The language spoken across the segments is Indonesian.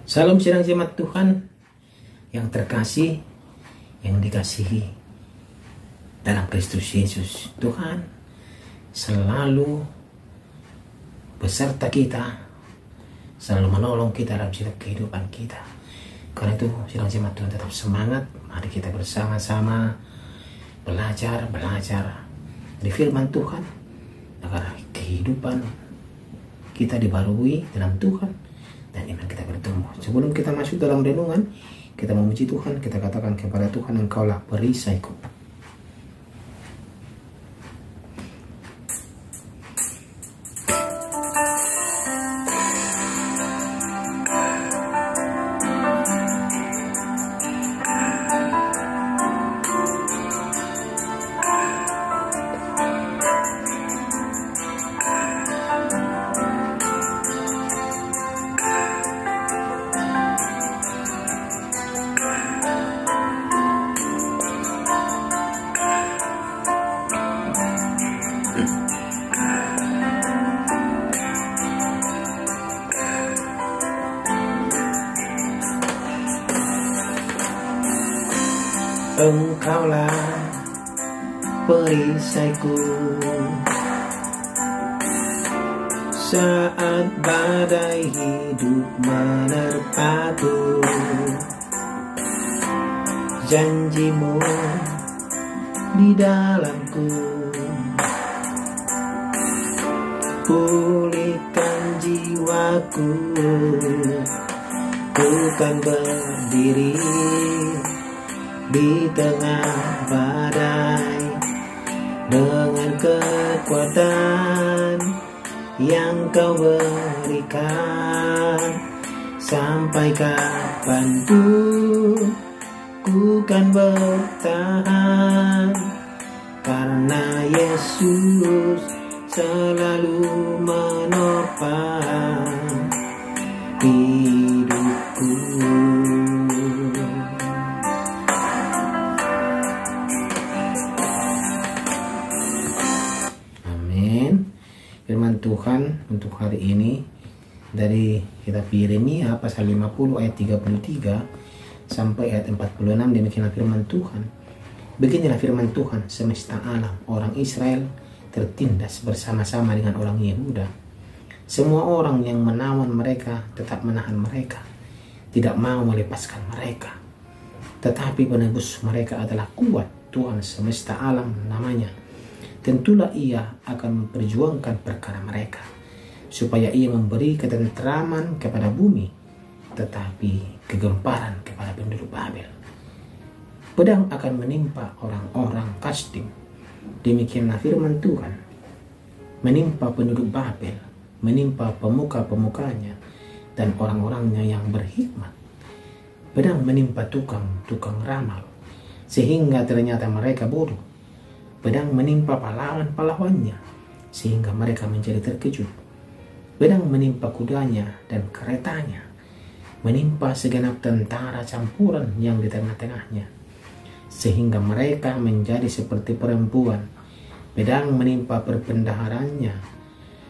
Salam sidang jemaat Tuhan yang terkasih, yang dikasihi dalam Kristus Yesus. Tuhan selalu beserta kita, selalu menolong kita dalam setiap kehidupan kita. Karena itu sidang jemaat Tuhan tetap semangat. Mari kita bersama-sama belajar di firman Tuhan agar kehidupan kita dibarui dalam Tuhan dan iman kita bertumbuh. Sebelum kita masuk dalam renungan, kita memuji Tuhan, kita katakan kepada Tuhan, Engkaulah perisaiku. Engkaulah perisaiku saat badai hidup menerpaku. Janjimu di dalamku, pulihkan jiwaku. Ku kan berdiri di tengah badai dengan kekuatan yang Kau berikan. Sampai kapanpun ku kan bertahan, karena Yesus selalu menopang hidupku. Firman Tuhan untuk hari ini dari kitab Yeremia pasal 50 ayat 33 sampai ayat 46. Demikianlah firman Tuhan. Beginilah firman Tuhan, semesta alam, orang Israel tertindas bersama-sama dengan orang Yehuda. Semua orang yang menawan mereka tetap menahan mereka, tidak mau melepaskan mereka. Tetapi penebus mereka adalah kuat, Tuhan semesta alam namanya. Tentulah Ia akan memperjuangkan perkara mereka, supaya Ia memberi ketentraman kepada bumi, tetapi kegemparan kepada penduduk Babel. Pedang akan menimpa orang-orang Kasdim. Demikianlah firman Tuhan. Menimpa penduduk Babel, menimpa pemuka-pemukanya dan orang-orangnya yang berhikmat. Pedang menimpa tukang ramal, sehingga ternyata mereka bodoh. Pedang menimpa pahlawan-pahlawannya, sehingga mereka menjadi terkejut. Pedang menimpa kudanya dan keretanya, menimpa segenap tentara campuran yang di tengah-tengahnya, sehingga mereka menjadi seperti perempuan. Pedang menimpa perbendaharanya,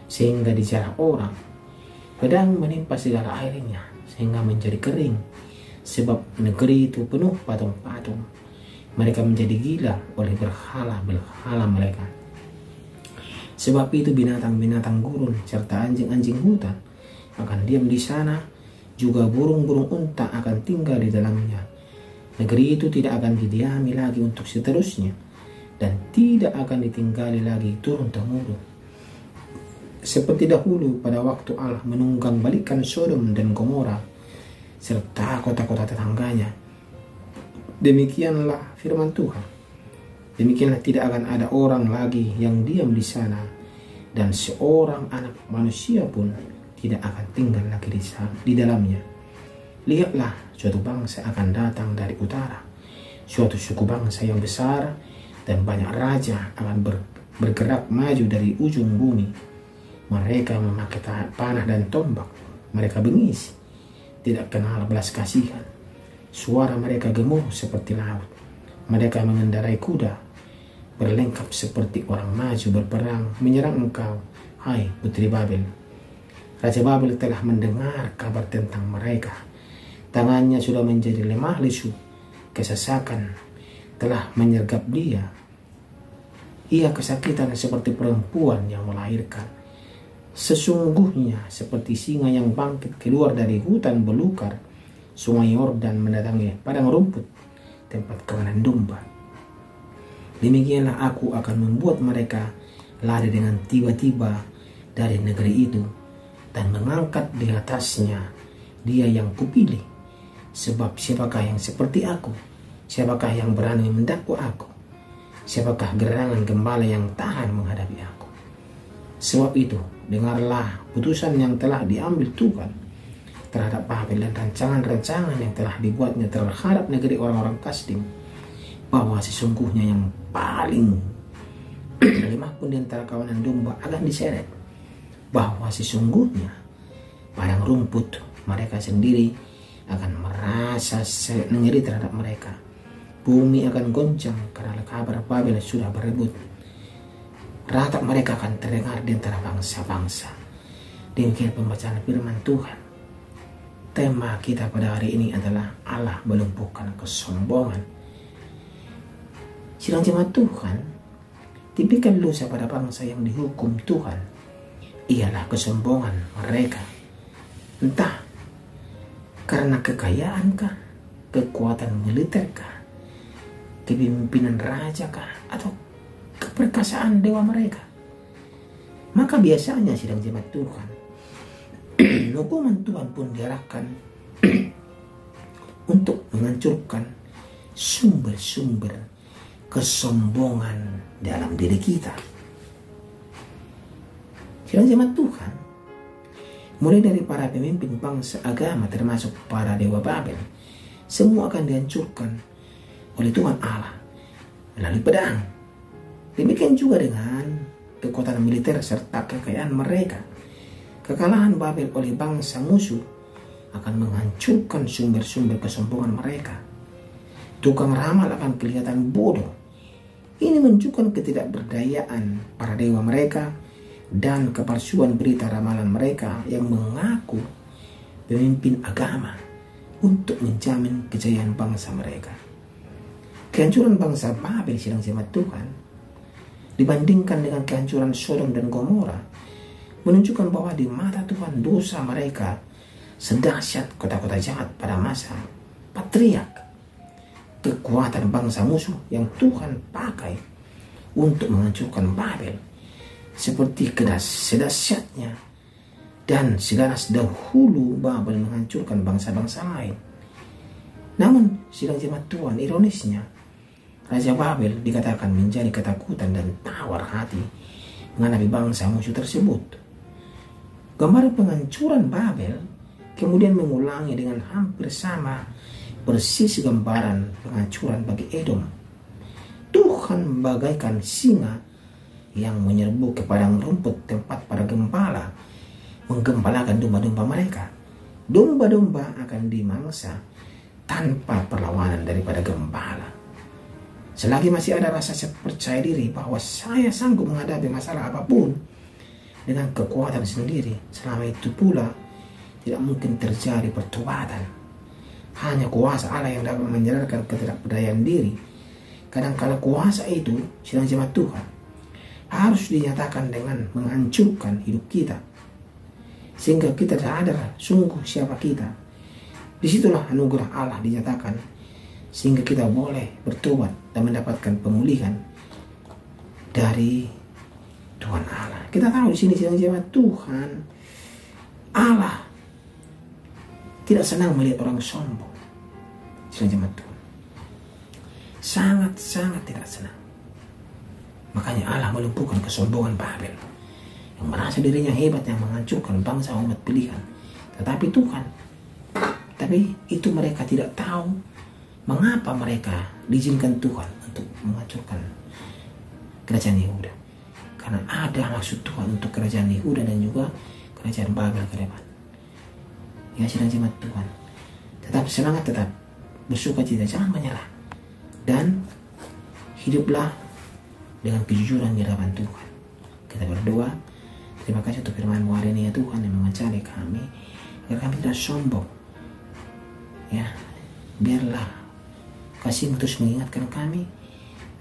sehingga dijarah orang. Pedang menimpa segala airnya, sehingga menjadi kering, sebab negeri itu penuh patung-patung. Mereka menjadi gila oleh berhala-berhala mereka. Sebab itu binatang-binatang gurun serta anjing-anjing hutan akan diam di sana, juga burung-burung unta akan tinggal di dalamnya. Negeri itu tidak akan didiami lagi untuk seterusnya, dan tidak akan ditinggali lagi turun-temurun. Seperti dahulu pada waktu Allah menunggang balikan Sodom dan Gomora serta kota-kota tetangganya. Demikianlah firman Tuhan. Demikianlah tidak akan ada orang lagi yang diam di sana, dan seorang anak manusia pun tidak akan tinggal lagi di dalamnya. Lihatlah, suatu bangsa akan datang dari utara, suatu suku bangsa yang besar dan banyak raja akan bergerak maju dari ujung bumi. Mereka memakai panah dan tombak, mereka bengis, tidak kenal belas kasihan. Suara mereka gemuruh seperti laut. Mereka mengendarai kuda, berlengkap seperti orang maju berperang menyerang engkau, hai Putri Babel. Raja Babel telah mendengar kabar tentang mereka Tangannya sudah menjadi lemah lesu, kesesakan telah menyergap dia. Ia kesakitan seperti perempuan yang melahirkan. Sesungguhnya seperti singa yang bangkit keluar dari hutan belukar, sungai Yordan mendatangi padang rumput, tempat kawanan domba. Demikianlah aku akan membuat mereka lari dengan tiba-tiba dari negeri itu, dan mengangkat di atasnya dia yang kupilih. Sebab siapakah yang seperti aku? Siapakah yang berani mendakwa aku? Siapakah gerangan gembala yang tahan menghadapi aku? Sebab itu, dengarlah putusan yang telah diambil Tuhan terhadap Babel dan rancangan-rancangan yang telah dibuatnya terhadap negeri orang-orang Kasdim, bahwa sesungguhnya yang paling lemah pun di antara kawanan domba akan diseret, bahwa sesungguhnya padang rumput mereka sendiri akan merasa ngeri terhadap mereka. Bumi akan goncang karena kabar Babel sudah berebut. Ratap mereka akan terdengar di antara bangsa-bangsa. Demikian pembacaan firman Tuhan. Tema kita pada hari ini adalah Allah melumpuhkan kesombongan. Sidang jemaat Tuhan, tipikal dosa pada bangsa yang dihukum Tuhan ialah kesombongan mereka. Entah karena kekayaan kah, kekuatan militer kah, kepemimpinan raja kah, atau keperkasaan dewa mereka. Maka biasanya sidang jemaat Tuhan, hukuman Tuhan pun diarahkan untuk menghancurkan sumber-sumber kesombongan dalam diri kita. Sidang jemaat Tuhan, mulai dari para pemimpin bangsa agama termasuk para dewa Babel, semua akan dihancurkan oleh Tuhan Allah melalui pedang. Demikian juga dengan kekuatan militer serta kekayaan mereka. Kekalahan Babel oleh bangsa musuh akan menghancurkan sumber-sumber kesombongan mereka. Tukang ramal akan kelihatan bodoh. Ini menunjukkan ketidakberdayaan para dewa mereka dan kepalsuan berita ramalan mereka yang mengaku pemimpin agama untuk menjamin kejayaan bangsa mereka. Kehancuran bangsa Babel, sidang jemaat Tuhan, dibandingkan dengan kehancuran Sodom dan Gomora, menunjukkan bahwa di mata Tuhan dosa mereka sedahsyat kota-kota jahat pada masa patriark. Kekuatan bangsa musuh yang Tuhan pakai untuk menghancurkan Babel seperti sedahsyatnya dan seganas dahulu Babel menghancurkan bangsa-bangsa lain. Namun sidang jemaat Tuhan, ironisnya Raja Babel dikatakan menjadi ketakutan dan tawar hati menghadapi bangsa musuh tersebut. Gambaran penghancuran Babel kemudian mengulangi dengan hampir sama persis gambaran penghancuran bagi Edom. Tuhan bagaikan singa yang menyerbu ke padang rumput tempat para gembala menggembalakan domba-domba mereka. Domba-domba akan dimangsa tanpa perlawanan daripada gembala. Selagi masih ada rasa percaya diri bahwa saya sanggup menghadapi masalah apapun dengan kekuatan sendiri, selama itu pula tidak mungkin terjadi pertobatan. Hanya kuasa Allah yang dapat menyadarkan ketidakberdayaan diri. Kadang-kala kuasa itu, sidang jemaat Tuhan, harus dinyatakan dengan menghancurkan hidup kita, sehingga kita sadar sungguh siapa kita. Disitulah anugerah Allah dinyatakan, sehingga kita boleh bertobat dan mendapatkan pemulihan dari Tuhan Allah. Kita tahu di sini sidang jemaat Tuhan, Allah tidak senang melihat orang sombong. Sidang jemaat Tuhan, sangat-sangat tidak senang. Makanya Allah melumpuhkan kesombongan Babel yang merasa dirinya hebat, yang menghancurkan bangsa umat pilihan. Tetapi itu mereka tidak tahu mengapa mereka diizinkan Tuhan untuk menghancurkan kerajaan Yehuda. Karena ada maksud Tuhan untuk kerajaan Yehuda dan juga kerajaan Babel ke depan. Ya sidang jemaat Tuhan, tetap semangat, tetap bersuka cita, jangan menyerah, dan hiduplah dengan kejujuran di hadapan Tuhan. Kita berdoa. Terima kasih untuk firman-Mu hari ini ya Tuhan, yang mengajari kami agar kami tidak sombong Ya, biarlah kasih terus mengingatkan kami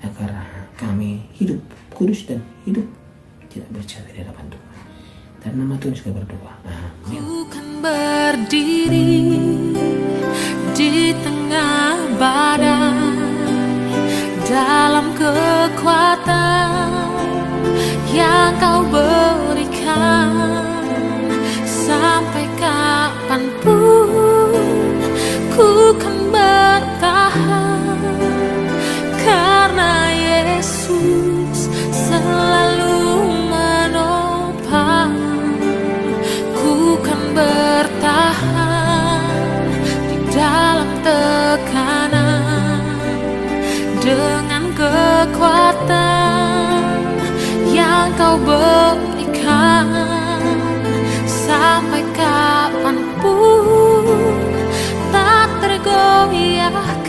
agar kami hidup kudus dan hidup tidak bercaci di hadapan Tuhan. Dan nama Tuhan juga berdoa. Amin. Ku kan berdiri di tengah badai dalam kekuatan yang Kau berikan. Sampai kapanpun ku kan bertahan, karena Yesus selalu menopang. Ku kan bertahan di dalam tekanan dengan kekuatan yang Kau berikan. Sampai kapanpun tak tergoyahkan.